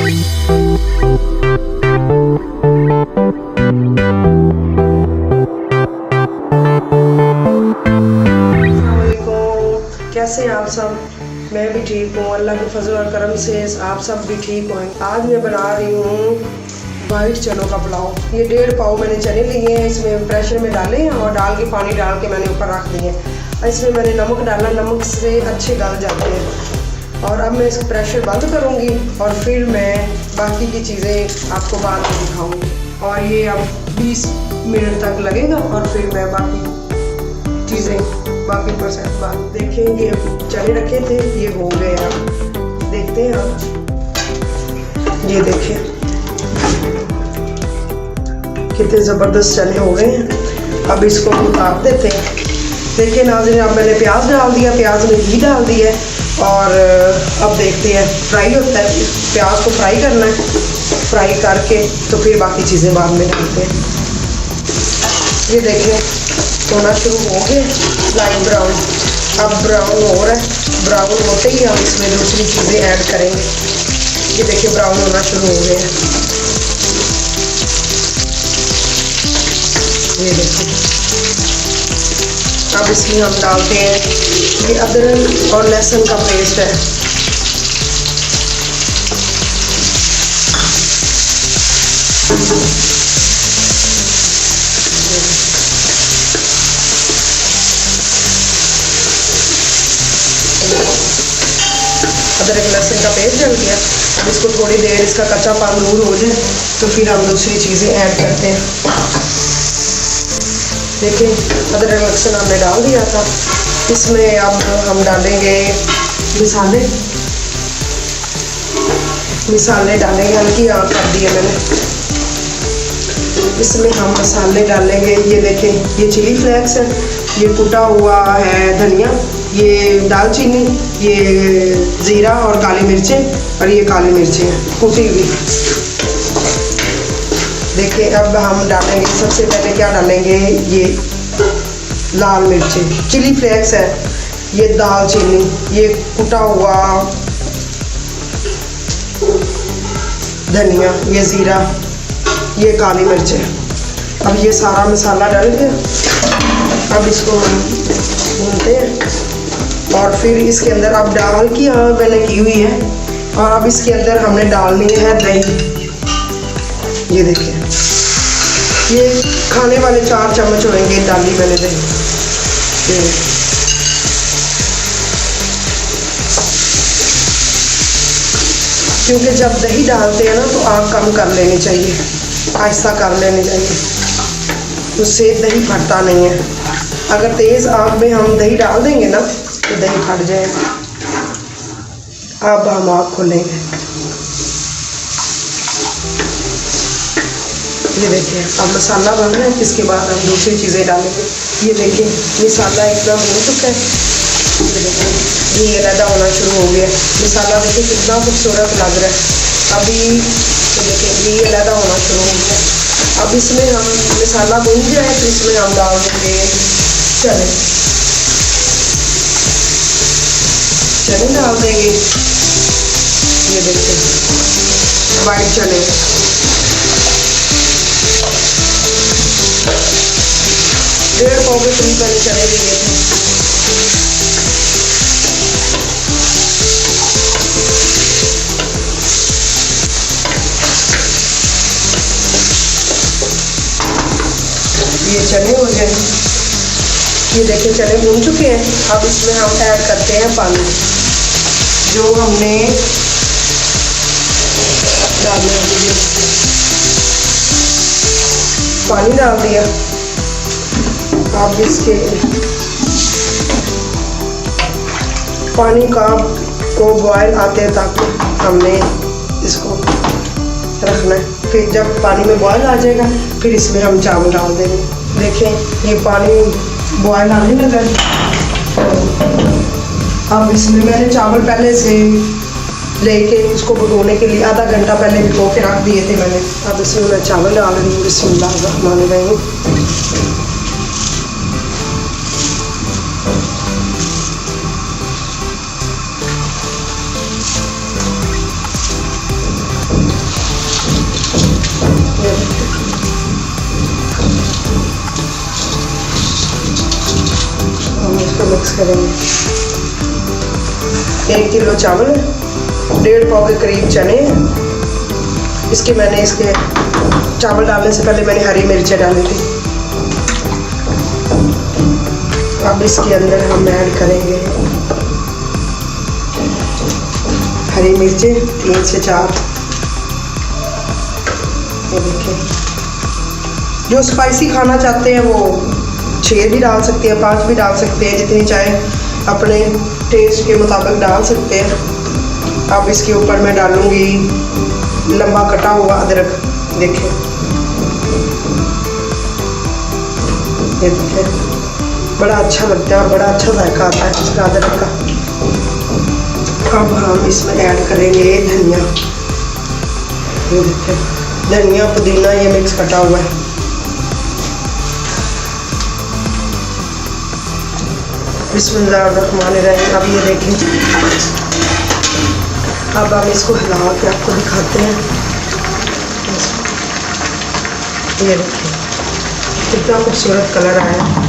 कैसे हैं आप सब? मैं भी ठीक हूँ, अल्लाह के फजल और करम से आप सब भी ठीक हों। आज मैं बना रही हूँ वाइट चनों का पुलाव। ये 1.5 पाव मैंने चने लिए हैं, इसमें प्रेशर में डाले हैं और डाल के पानी डाल के मैंने ऊपर रख दिए हैं। इसमें मैंने नमक डाला, नमक से अच्छे गल जाते हैं। और अब मैं इसका प्रेशर बंद करूँगी और फिर मैं बाकी की चीज़ें आपको बाद में दिखाऊँगी। और ये अब 20 मिनट तक लगेगा और फिर मैं बाकी चीज़ें बाकी प्रोसेस बाद देखें। ये चने रखे थे, ये हो गए। अब देखते हैं आप, ये देखें कितने ज़बरदस्त चने हो गए हैं। अब इसको उतार देते हैं। देखिए नाज़रीन, अब मैंने प्याज डाल दिया, प्याज में घी डाल दिया और अब देखते हैं फ्राई होता है। प्याज को फ्राई करना है, फ्राई करके तो फिर बाकी चीज़ें बाद में डालते हैं। ये देखिए होना शुरू हो गए लाइट ब्राउन। अब ब्राउन हो रहा है, ब्राउन होते ही हम इसमें दूसरी चीज़ें ऐड करेंगे। ये देखिए ब्राउन होना शुरू हो गए हैं। ये देखिए अब इसमें हम डालते हैं ये अदरक और लहसुन का पेस्ट है। अदरक लहसुन का पेस्ट डाल दिया। अब इसको थोड़ी देर इसका कच्चापन दूर हो जाए तो फिर हम दूसरी चीज़ें ऐड करते हैं। देखिए अदरक लहसुन हमने डाल दिया था। इसमें अब हम डालेंगे मसाले। मसाले डालेंगे, हल्की आँच कर दी है मैंने। इसमें हम मसाले डालेंगे। ये देखें, ये चिली फ्लेक्स है, ये कुटा हुआ है धनिया, ये दालचीनी, ये ज़ीरा और काली मिर्चें और ये काली मिर्चें हैं कुटी हुई। देखिए अब हम डालेंगे, सबसे पहले क्या डालेंगे, ये लाल मिर्चें, चिली फ्लेक्स है, ये दालचीनी, ये कुटा हुआ धनिया, ये ज़ीरा, ये काली मिर्चें। अब ये सारा मसाला डाल के अब इसको भूनते हैं। और फिर इसके अंदर अब दाल की मैंने की हुई है और अब इसके अंदर हमने डालनी है दही। ये देखिए ये खाने वाले 4 चम्मच होंगे डाली मैंने दही। क्योंकि जब दही डालते हैं ना तो आग कम कर लेनी चाहिए, आहिस्ता कर लेनी चाहिए, उससे दही फटता नहीं है। अगर तेज़ आग में हम दही डाल देंगे ना तो दही फट जाएगा। अब हम आग खोलेंगे। ये देखिए अब मसाला बन रहा है, इसके बाद हम दूसरी चीज़ें डालेंगे। ये देखिए मसाला एकदम हो चुका है। ये देखिए ये अलग होना शुरू हो गया। मसाला देखिए कितना खूबसूरत लग रहा है। अभी तो देखिए ये अलग होना शुरू हो गया। अब इसमें हम मसाला भून जाए तो इसमें हम डाल देंगे चने। चने डाल देंगे। ये देखिए वाइट चने, 1.5 पाव के करीब मैंने चने लिए थे। ये चने हो गए। ये देखिए चने भून चुके हैं। अब इसमें हम ऐड करते हैं पानी जो हमने डालना है। पानी डाल दिया। अब इसके पानी को बॉयल आते तक हमने इसको रखना है। फिर जब पानी में बॉयल आ जाएगा फिर इसमें हम चावल डाल देंगे। देखें ये पानी बॉयल आने लगा। अब इसमें मैंने चावल पहले से लेके उसको भिगोने के लिए आधा घंटा पहले भिगो के रख दिए थे मैंने। अब इसमें मैं चावल डाल रही हूँ। बिस्मिल्लाहिर्रहमानिर्रहीम। मिक्स करेंगे। 1 किलो चावल, 1.5 पाव के करीब चने। इसके चावल डालने से पहले मैंने हरी मिर्चें डाली थी। अब इसके अंदर हम ऐड करेंगे हरी मिर्चें 3 से 4। ये देखिए, जो स्पाइसी खाना चाहते हैं वो 6 भी डाल सकते हैं, 5 भी डाल सकते हैं, जितनी चाहे अपने टेस्ट के मुताबिक डाल सकते हैं। अब इसके ऊपर मैं डालूँगी लंबा कटा हुआ अदरक। देखिए, ये देखिए, बड़ा अच्छा लगता है और बड़ा अच्छा जायका आता है इसका अदरक का। अब हम इसमें ऐड करेंगे धनिया। ये देखिए, धनिया पुदीना ये मिक्स कटा हुआ है। बिस्मिल्लाहिर्रहमानिर्रहीम। अब ये देखें, अब हम इसको हिला के आपको दिखाते हैं। ये देखिए कितना खूबसूरत कलर आया है।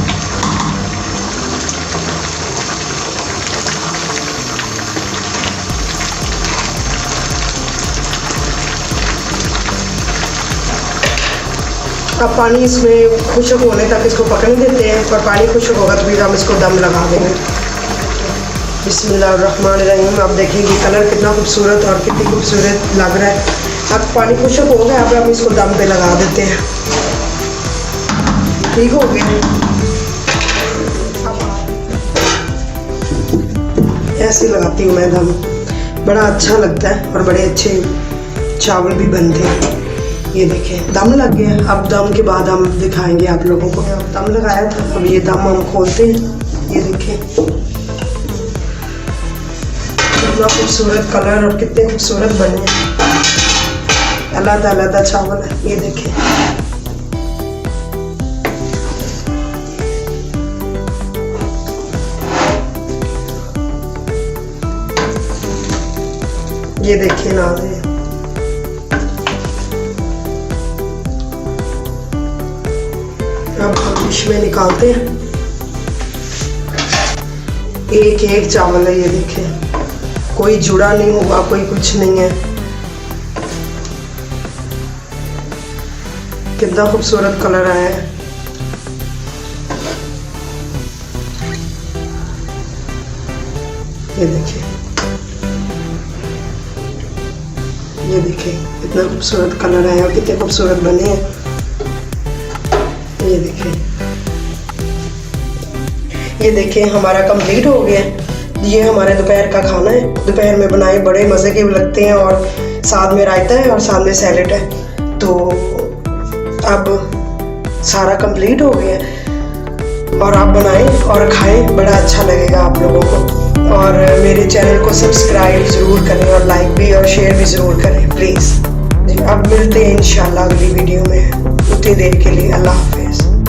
अब पानी इसमें खुश्क होने तक इसको पकने देते हैं, और पानी खुश्क होगा तो फिर हम इसको दम लगा देंगे। बिस्मिल्लाहिर्रहमानिर्रहीम। अब देखेंगे कलर कितना खूबसूरत और कितनी खूबसूरत लग रहा है। अब पानी खुश्क हो गया, अब हम इसको दम पे लगा देते हैं। ठीक हो गया। ऐसे लगाती हूँ मैं दम, बड़ा अच्छा लगता है और बड़े अच्छे चावल भी बनते हैं। ये देखें दम लग गया। अब दम के बाद हम दिखाएंगे आप लोगों को। दम लगाया था, अब ये दम हम खोलते हैं। ये देखें कितना खूबसूरत कलर और कितने खूबसूरत बने हैं। अलग-अलग चावल है। ये देखें, ये देखिए ना, अब हम डिश में निकालते हैं। एक चावल है। ये देखें, कोई जुड़ा नहीं होगा, कोई कुछ नहीं है। कितना खूबसूरत कलर आया है। ये देखिए, ये देखिए कितना खूबसूरत कलर आया और कितने खूबसूरत बने हैं। ये देखिए हमारा कंप्लीट हो गया। ये हमारे दोपहर का खाना है। दोपहर में बनाए बड़े मज़े के लगते हैं, और साथ में रायता है और साथ में सैलेड है। तो अब सारा कंप्लीट हो गया, और आप बनाएं और खाएं, बड़ा अच्छा लगेगा आप लोगों को। और मेरे चैनल को सब्सक्राइब ज़रूर करें और लाइक भी और शेयर भी ज़रूर करें प्लीज़। अब मिलते हैं इंशाल्लाह अगली वीडियो में। उतनी देर के लिए अल्लाह हाफ़िज़।